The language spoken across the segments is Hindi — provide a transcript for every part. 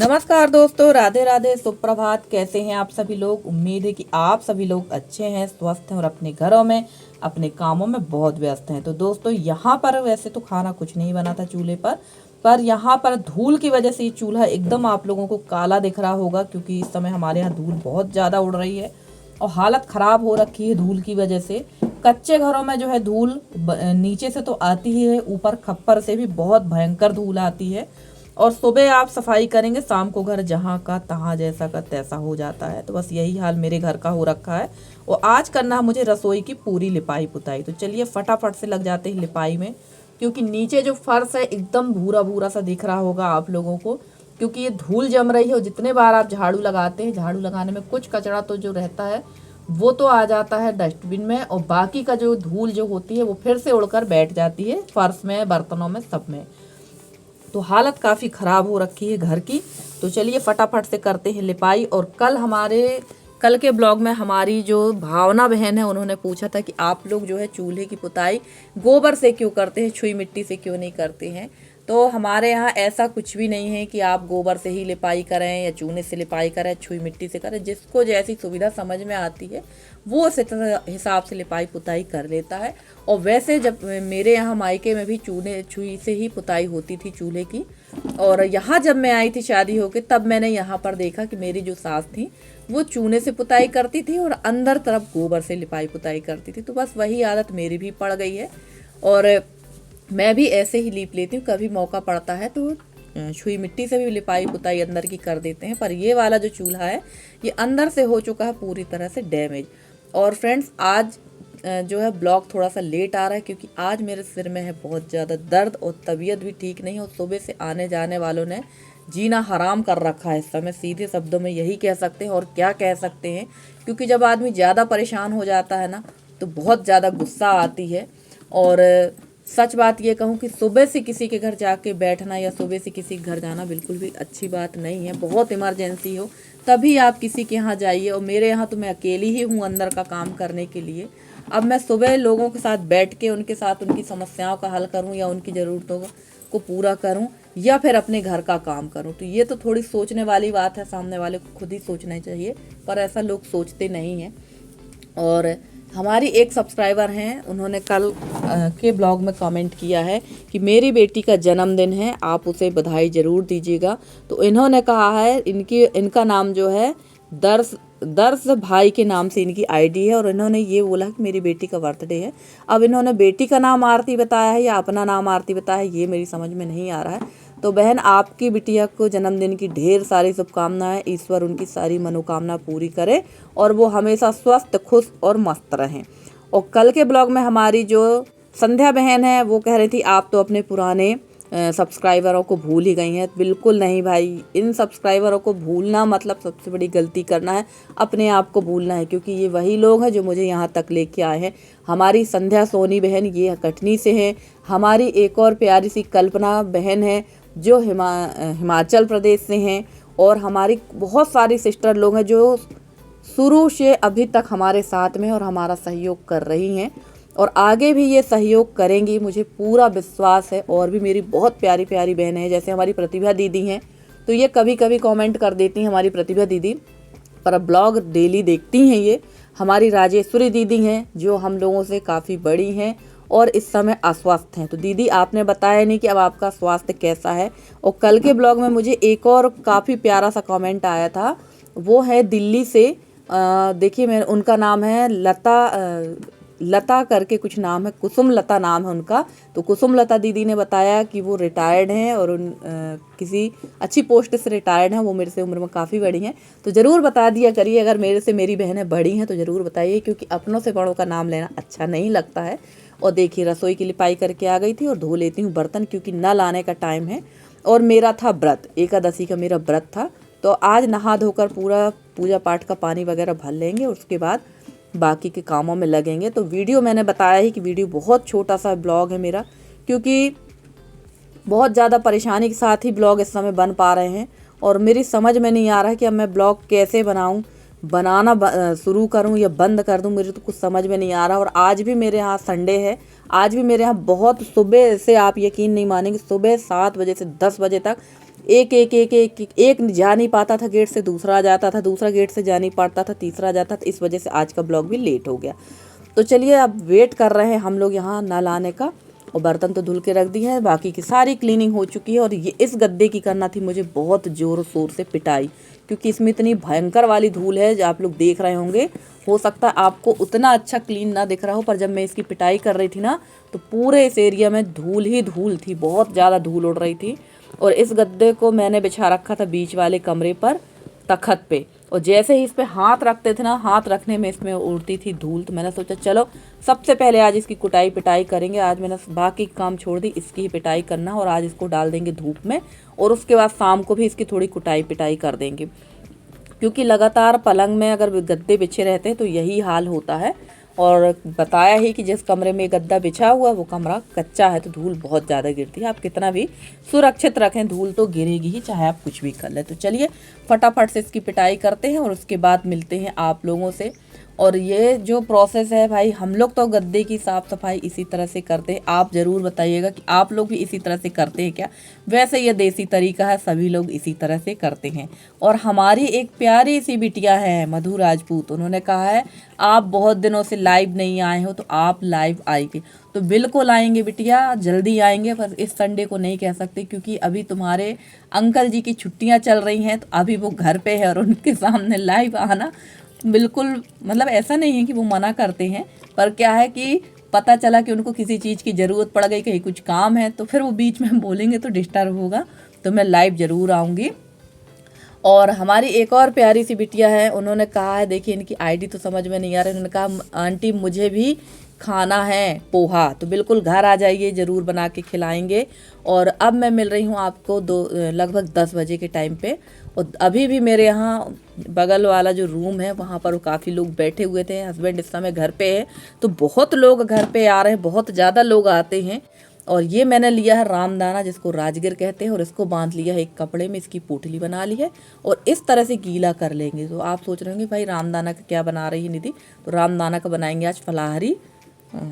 नमस्कार दोस्तों, राधे राधे, सुप्रभात। कैसे हैं आप सभी लोग। उम्मीद है कि आप सभी लोग अच्छे हैं, स्वस्थ हैं और अपने घरों में अपने कामों में बहुत व्यस्त हैं। तो दोस्तों, यहाँ पर वैसे तो खाना कुछ नहीं बना था चूल्हे पर यहाँ पर धूल की वजह से ये चूल्हा एकदम आप लोगों को काला दिख रहा होगा, क्योंकि इस समय हमारे यहाँ धूल बहुत ज़्यादा उड़ रही है और हालत ख़राब हो रखी है धूल की वजह से। कच्चे घरों में जो है धूल नीचे से तो आती ही है, ऊपर खप्पर से भी बहुत भयंकर धूल आती है। और सुबह आप सफाई करेंगे, शाम को घर जहाँ का तहाँ जैसा का तैसा हो जाता है। तो बस यही हाल मेरे घर का हो रखा है। और आज करना है मुझे रसोई की पूरी लिपाई पुताई। तो चलिए फटाफट से लग जाते हैं लिपाई में, क्योंकि नीचे जो फर्श है एकदम भूरा भूरा सा दिख रहा होगा आप लोगों को, क्योंकि ये धूल जम रही है। और जितने बार आप झाड़ू लगाते हैं, झाड़ू लगाने में कुछ कचरा तो जो रहता है वो तो आ जाता है डस्टबिन में, और बाकी का जो धूल जो होती है वो फिर से उड़कर बैठ जाती है फर्श में, बर्तनों में, सब में। तो हालत काफ़ी ख़राब हो रखी है घर की। तो चलिए फटाफट से करते हैं लिपाई। और कल के ब्लॉग में हमारी जो भावना बहन है, उन्होंने पूछा था कि आप लोग जो है चूल्हे की पुताई गोबर से क्यों करते हैं, छुई मिट्टी से क्यों नहीं करते हैं। तो हमारे यहाँ ऐसा कुछ भी नहीं है कि आप गोबर से ही लिपाई करें या चूने से लिपाई करें, छुई मिट्टी से करें। जिसको जैसी सुविधा समझ में आती है वो उस हिसाब से लिपाई पुताई कर लेता है। और वैसे जब मेरे यहाँ मायके में भी चूने छुई से ही पुताई होती थी चूल्हे की। और यहाँ जब मैं आई थी शादी होके, तब मैंने यहाँ पर देखा कि मेरी जो सास थी वो चूने से पुताई करती थी और अंदर तरफ गोबर से लिपाई पुताई करती थी। तो बस वही आदत मेरी भी पड़ गई है और मैं भी ऐसे ही लीप लेती हूँ। कभी मौका पड़ता है तो छुई मिट्टी से भी लिपाई पुताई अंदर की कर देते हैं। पर ये वाला जो चूल्हा है ये अंदर से हो चुका है पूरी तरह से डैमेज। और फ्रेंड्स, आज जो है ब्लॉग थोड़ा सा लेट आ रहा है, क्योंकि आज मेरे सिर में है बहुत ज़्यादा दर्द और तबीयत भी ठीक नहीं है। और सुबह से आने जाने वालों ने जीना हराम कर रखा है इस समय, सीधे शब्दों में यही कह सकते हैं। और क्या कह सकते हैं, क्योंकि जब आदमी ज़्यादा परेशान हो जाता है ना, तो बहुत ज़्यादा गुस्सा आती है। और सच बात ये कहूँ कि सुबह से किसी के घर जाके बैठना या सुबह से किसी के घर जाना बिल्कुल भी अच्छी बात नहीं है। बहुत इमरजेंसी हो तभी आप किसी के यहाँ जाइए। और मेरे यहाँ तो मैं अकेली ही हूँ अंदर का काम करने के लिए। अब मैं सुबह लोगों के साथ बैठ के उनके साथ उनकी समस्याओं का हल करूँ या उनकी ज़रूरतों को पूरा करूँ या फिर अपने घर का काम करूँ, तो ये तो थोड़ी सोचने वाली बात है। सामने वाले को खुद ही सोचना चाहिए, पर ऐसा लोग सोचते नहीं हैं। और हमारी एक सब्सक्राइबर हैं, उन्होंने कल के ब्लॉग में कमेंट किया है कि मेरी बेटी का जन्मदिन है, आप उसे बधाई ज़रूर दीजिएगा। तो इन्होंने कहा है, इनका नाम जो है दर्श भाई के नाम से इनकी आईडी है, और इन्होंने ये बोला कि मेरी बेटी का बर्थडे है। अब इन्होंने बेटी का नाम आरती बताया है या अपना नाम आरती बताया है, ये मेरी समझ में नहीं आ रहा है। तो बहन, आपकी बिटिया को जन्मदिन की ढेर सारी शुभकामनाएं। ईश्वर उनकी सारी मनोकामना पूरी करे और वो हमेशा स्वस्थ, खुश और मस्त रहें। और कल के ब्लॉग में हमारी जो संध्या बहन है वो कह रही थी आप तो अपने पुराने सब्सक्राइबरों को भूल ही गई हैं। बिल्कुल नहीं भाई, इन सब्सक्राइबरों को भूलना मतलब सबसे बड़ी गलती करना है, अपने आप को भूलना है, क्योंकि ये वही लोग हैं जो मुझे यहाँ तक लेके आए हैं। हमारी संध्या सोनी बहन ये कटनी से है। हमारी एक और प्यारी सी कल्पना बहन है जो हिमाचल प्रदेश से हैं। और हमारी बहुत सारी सिस्टर लोग हैं जो शुरू से अभी तक हमारे साथ में और हमारा सहयोग कर रही हैं और आगे भी ये सहयोग करेंगी, मुझे पूरा विश्वास है। और भी मेरी बहुत प्यारी प्यारी बहनें हैं, जैसे हमारी प्रतिभा दीदी हैं, तो ये कभी कभी कमेंट कर देती हैं हमारी प्रतिभा दीदी, पर अब ब्लॉग डेली देखती हैं ये। हमारी राजेश्वरी दीदी हैं जो हम लोगों से काफ़ी बड़ी हैं और इस समय अस्वस्थ हैं। तो दीदी, आपने बताया नहीं कि अब आपका स्वास्थ्य कैसा है। और कल के ब्लॉग में मुझे एक और काफ़ी प्यारा सा कमेंट आया था, वो है दिल्ली से। देखिए, मैं उनका नाम है लता करके कुछ नाम है, कुसुम लता नाम है उनका। तो कुसुम लता दीदी ने बताया कि वो रिटायर्ड हैं और किसी अच्छी पोस्ट से रिटायर्ड हैं। वो मेरे से उम्र में काफ़ी बड़ी हैं, तो ज़रूर बता दिया करिए। अगर मेरे से मेरी बहनें बड़ी हैं तो ज़रूर बताइए, क्योंकि अपनों से बड़ों का नाम लेना अच्छा नहीं लगता है। और देखिए, रसोई की लिपाई करके आ गई थी और धो लेती हूँ बर्तन, क्योंकि नल आने का टाइम है। और मेरा था व्रत, एकादशी का मेरा व्रत था, तो आज नहा धोकर पूरा पूजा पाठ का पानी वगैरह भर लेंगे, उसके बाद बाकी के कामों में लगेंगे। तो वीडियो मैंने बताया ही कि वीडियो बहुत छोटा सा ब्लॉग है मेरा, क्योंकि बहुत ज़्यादा परेशानी के साथ ही ब्लॉग इस समय बन पा रहे हैं। और मेरी समझ में नहीं आ रहा है कि अब मैं ब्लॉग कैसे बनाना शुरू करूं या बंद कर दूं, मुझे तो कुछ समझ में नहीं आ रहा। और आज भी मेरे यहाँ संडे है, आज भी मेरे यहाँ बहुत सुबह से, आप यकीन नहीं मानेंगे, सुबह 7 बजे से 10 बजे तक एक एक एक एक एक, एक जा नहीं पाता था गेट से, दूसरा आ जाता था, दूसरा गेट से जा नहीं पाता था, तीसरा आ जाता था। इस वजह से आज का ब्लॉग भी लेट हो गया। तो चलिए अब वेट कर रहे हैं हम लोग यहाँ नल आने का। और बर्तन तो धुल के रख दिए हैं, बाकी की सारी क्लीनिंग हो चुकी है। और ये इस गद्दे की करना थी मुझे बहुत ज़ोर शोर से पिटाई, क्योंकि इसमें इतनी भयंकर वाली धूल है जो आप लोग देख रहे होंगे। हो सकता है आपको उतना अच्छा क्लीन ना दिख रहा हो, पर जब मैं इसकी पिटाई कर रही थी ना तो पूरे इस एरिया में धूल ही धूल थी, बहुत ज़्यादा धूल उड़ रही थी। और इस गद्दे को मैंने बिछा रखा था बीच वाले कमरे पर तखत पे, और जैसे ही इस पे हाथ रखते थे ना, हाथ रखने में इसमें उड़ती थी धूल। तो मैंने सोचा चलो सबसे पहले आज इसकी कुटाई पिटाई करेंगे। आज मैंने बाकी काम छोड़ दी, इसकी ही पिटाई करना, और आज इसको डाल देंगे धूप में। और उसके बाद शाम को भी इसकी थोड़ी कुटाई पिटाई कर देंगे, क्योंकि लगातार पलंग में अगर गद्दे बिछे रहते हैं तो यही हाल होता है। और बताया ही कि जिस कमरे में गद्दा बिछा हुआ वो कमरा कच्चा है, तो धूल बहुत ज़्यादा गिरती है। आप कितना भी सुरक्षित रखें, धूल तो गिरेगी ही, चाहे आप कुछ भी कर लें। तो चलिए फटाफट से इसकी पिटाई करते हैं और उसके बाद मिलते हैं आप लोगों से। और ये जो प्रोसेस है भाई, हम लोग तो गद्दे की साफ़ सफाई इसी तरह से करते हैं। आप ज़रूर बताइएगा कि आप लोग भी इसी तरह से करते हैं क्या। वैसे ये देसी तरीका है, सभी लोग इसी तरह से करते हैं। और हमारी एक प्यारी सी बिटिया है मधु राजपूत, उन्होंने कहा है आप बहुत दिनों से लाइव नहीं आए हो तो आप लाइव आएंगे। तो बिल्कुल आएंगे बिटिया, जल्दी आएंगे, पर इस संडे को नहीं कह सकते क्योंकि अभी तुम्हारे अंकल जी की छुट्टियां चल रही हैं। तो अभी वो घर पे है और उनके सामने लाइव आना बिल्कुल, मतलब ऐसा नहीं है कि वो मना करते हैं, पर क्या है कि पता चला कि उनको किसी चीज़ की ज़रूरत पड़ गई, कहीं कुछ काम है, तो फिर वो बीच में बोलेंगे तो डिस्टर्ब होगा। तो मैं लाइव ज़रूर आऊँगी। और हमारी एक और प्यारी सी बिटिया है, उन्होंने कहा है, देखिए इनकी आईडी तो समझ में नहीं आ रही, उन्होंने कहा आंटी मुझे भी खाना है पोहा, तो बिल्कुल घर आ जाइए, ज़रूर बना के खिलाएंगे। और अब मैं मिल रही हूँ आपको लगभग 10 बजे के टाइम पे। और अभी भी मेरे यहाँ बगल वाला जो रूम है वहाँ पर काफ़ी लोग बैठे हुए थे। हस्बैंड इस समय घर पे है, तो बहुत लोग घर पे आ रहे हैं, बहुत ज़्यादा लोग आते हैं। और ये मैंने लिया है रामदाना, जिसको राजगिर कहते हैं, और इसको बांध लिया है एक कपड़े में, इसकी पोटली बना ली है और इस तरह से गीला कर लेंगे। तो आप सोच रहे होंगे भाई रामदाना का क्या बना रही है निधि, तो रामदाना का बनाएंगे आज फलाहारी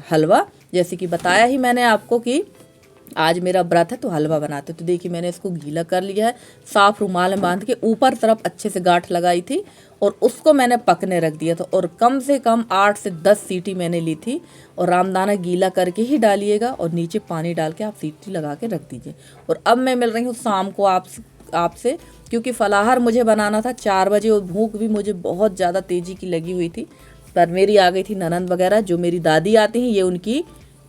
हलवा। जैसे कि बताया ही मैंने आपको कि आज मेरा व्रत है तो हलवा बनाते। तो देखिए मैंने इसको गीला कर लिया है, साफ रुमाल में बांध के ऊपर तरफ अच्छे से गांठ लगाई थी और उसको मैंने पकने रख दिया था। और कम से कम 8 से 10 सीटी मैंने ली थी। और रामदाना गीला करके ही डालिएगा और नीचे पानी डाल के आप सीटी लगा के रख दीजिए। और अब मैं मिल रही हूँ शाम को आपसे, क्योंकि फलाहार मुझे बनाना था 4 बजे और भूख भी मुझे बहुत ज़्यादा तेज़ी की लगी हुई थी। पर मेरी आ गई थी ननंद वगैरह, जो मेरी दादी आती हैं, ये उनकी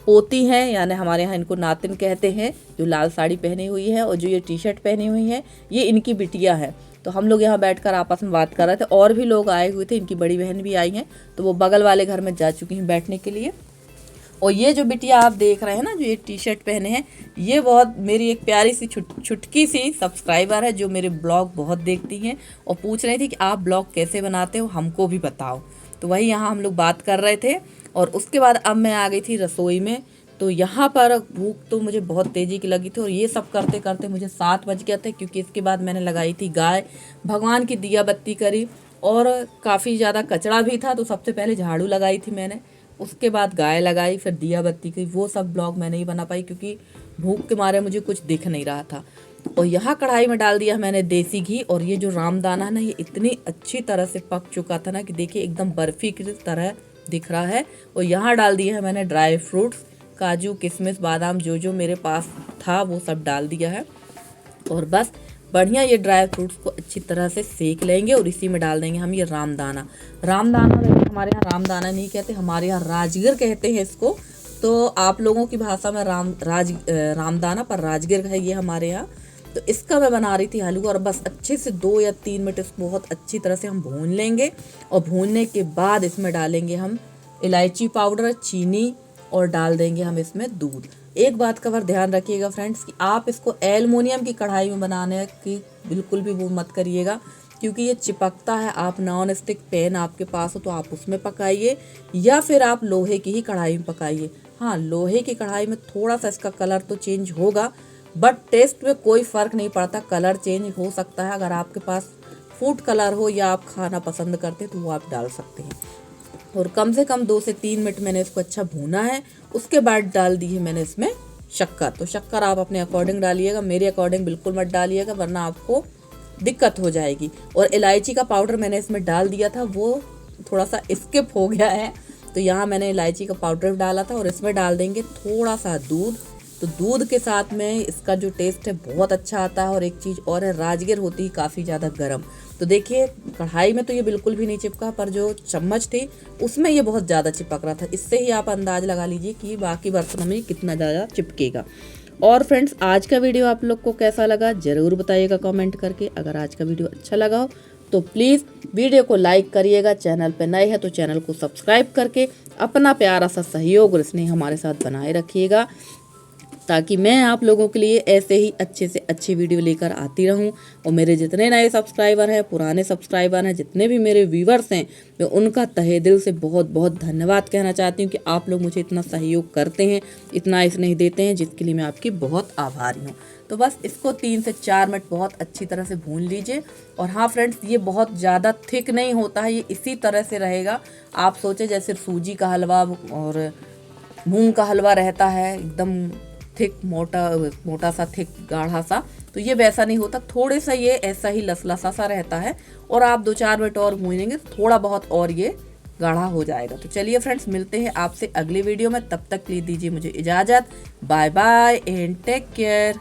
पोती हैं, यानी हमारे यहाँ इनको नातिन कहते हैं, जो लाल साड़ी पहनी हुई है और जो ये टी शर्ट पहनी हुई है ये इनकी बिटिया है। तो हम लोग यहाँ बैठकर आपस में बात कर रहे थे। और भी लोग आए हुए थे, इनकी बड़ी बहन भी आई हैं, तो वो बगल वाले घर में जा चुकी हैं बैठने के लिए। और ये जो बिटिया आप देख रहे हैं ना, जो ये टी शर्ट पहने हैं, ये बहुत मेरी एक प्यारी सी छुटकी सी सब्सक्राइबर है, जो मेरे ब्लॉग बहुत देखती हैं और पूछ रही थी कि आप ब्लॉग कैसे बनाते हो, हमको भी बताओ। तो वही यहाँ हम लोग बात कर रहे थे। और उसके बाद अब मैं आ गई थी रसोई में। तो यहाँ पर भूख तो मुझे बहुत तेज़ी की लगी थी और ये सब करते करते मुझे 7 बज गया था, क्योंकि इसके बाद मैंने लगाई थी गाय, भगवान की दिया बत्ती करी और काफ़ी ज़्यादा कचरा भी था। तो सबसे पहले झाड़ू लगाई थी मैंने, उसके बाद गाय लगाई, फिर दिया बत्ती की। वो सब ब्लॉग मैं नहीं बना पाई क्योंकि भूख के मारे मुझे कुछ दिख नहीं रहा था। और यहाँ कढ़ाई में डाल दिया मैंने देसी घी। और ये जो रामदाना है ना, ये इतनी अच्छी तरह से पक चुका था ना कि देखिए एकदम बर्फ़ी की तरह दिख रहा है। और यहाँ डाल दिया है मैंने ड्राई फ्रूट्स, काजू किशमिश बादाम, जो जो मेरे पास था वो सब डाल दिया है। और बस बढ़िया ये ड्राई फ्रूट्स को अच्छी तरह से सेक लेंगे और इसी में डाल देंगे हम ये रामदाना। रामदाना वैसे हमारे यहाँ रामदाना नहीं कहते, हमारे यहाँ राजगिर कहते हैं इसको। तो आप लोगों की भाषा में रामदाना, पर राजगिर है ये हमारे यहाँ। तो इसका मैं बना रही थी हलवा। और बस अच्छे से 2 या 3 मिनट इसको बहुत अच्छी तरह से हम भून लेंगे। और भूनने के बाद इसमें डालेंगे हम इलायची पाउडर, चीनी और डाल देंगे हम इसमें दूध। एक बात का पर ध्यान रखिएगा फ्रेंड्स कि आप इसको एल्युमिनियम की कढ़ाई में बनाने की बिल्कुल भी वो मत करिएगा, क्योंकि ये चिपकता है। आप नॉन स्टिक पैन आपके पास हो तो आप उसमें पकाइए, या फिर आप लोहे की ही कढ़ाई में पकाइए। हाँ, लोहे की कढ़ाई में थोड़ा सा इसका कलर तो चेंज होगा, बट टेस्ट में कोई फ़र्क नहीं पड़ता। कलर चेंज हो सकता है, अगर आपके पास फूड कलर हो या आप खाना पसंद करते हैं तो वो आप डाल सकते हैं। और कम से कम 2 से 3 मिनट मैंने इसको अच्छा भूना है। उसके बाद डाल दी है मैंने इसमें शक्कर। तो शक्कर आप अपने अकॉर्डिंग डालिएगा, मेरे अकॉर्डिंग बिल्कुल मत डालिएगा वरना आपको दिक्कत हो जाएगी। और इलायची का पाउडर मैंने इसमें डाल दिया था, वो थोड़ा सा स्किप हो गया है, तो यहाँ मैंने इलायची का पाउडर डाला था। और इसमें डाल देंगे थोड़ा सा दूध। तो दूध के साथ में इसका जो टेस्ट है बहुत अच्छा आता है। और एक चीज़ और है, राजगिर होती है काफ़ी ज़्यादा गर्म। तो देखिए कढ़ाई में तो ये बिल्कुल भी नहीं चिपका, पर जो चम्मच थी उसमें ये बहुत ज़्यादा चिपक रहा था। इससे ही आप अंदाज लगा लीजिए कि बाकी बर्तनों में कितना ज़्यादा चिपकेगा। और फ्रेंड्स, आज का वीडियो आप लोग को कैसा लगा ज़रूर बताइएगा कमेंट करके। अगर आज का वीडियो अच्छा लगा हो तो प्लीज़ वीडियो को लाइक करिएगा। चैनल पे नए हैं तो चैनल को सब्सक्राइब करके अपना प्यारा सा सहयोग और स्नेह हमारे साथ बनाए रखिएगा, ताकि मैं आप लोगों के लिए ऐसे ही अच्छे से अच्छी वीडियो लेकर आती रहूं। और मेरे जितने नए सब्सक्राइबर हैं, पुराने सब्सक्राइबर हैं, जितने भी मेरे व्यूवर्स हैं, मैं उनका तहे दिल से बहुत बहुत धन्यवाद कहना चाहती हूं कि आप लोग मुझे इतना सहयोग करते हैं, इतना स्नेह देते हैं, जिसके लिए मैं आपकी बहुत आभारी हूँ। तो बस इसको 3 से 4 मिनट बहुत अच्छी तरह से भून लीजिए। और हाँ फ्रेंड्स, ये बहुत ज़्यादा थिक नहीं होता है, ये इसी तरह से रहेगा। आप सोचे जैसे सूजी का हलवा और मूंग का हलवा रहता है, एकदम थिक, मोटा सा, थिक गाढ़ा सा, तो ये वैसा नहीं होता। थोड़े सा ये ऐसा ही लसलसा सा रहता है। और आप 2-4 मिनट और भूनेंगे थोड़ा बहुत और ये गाढ़ा हो जाएगा। तो चलिए फ्रेंड्स, मिलते हैं आपसे अगली वीडियो में। तब तक के लिए दीजिए मुझे इजाज़त। Bye bye and take care.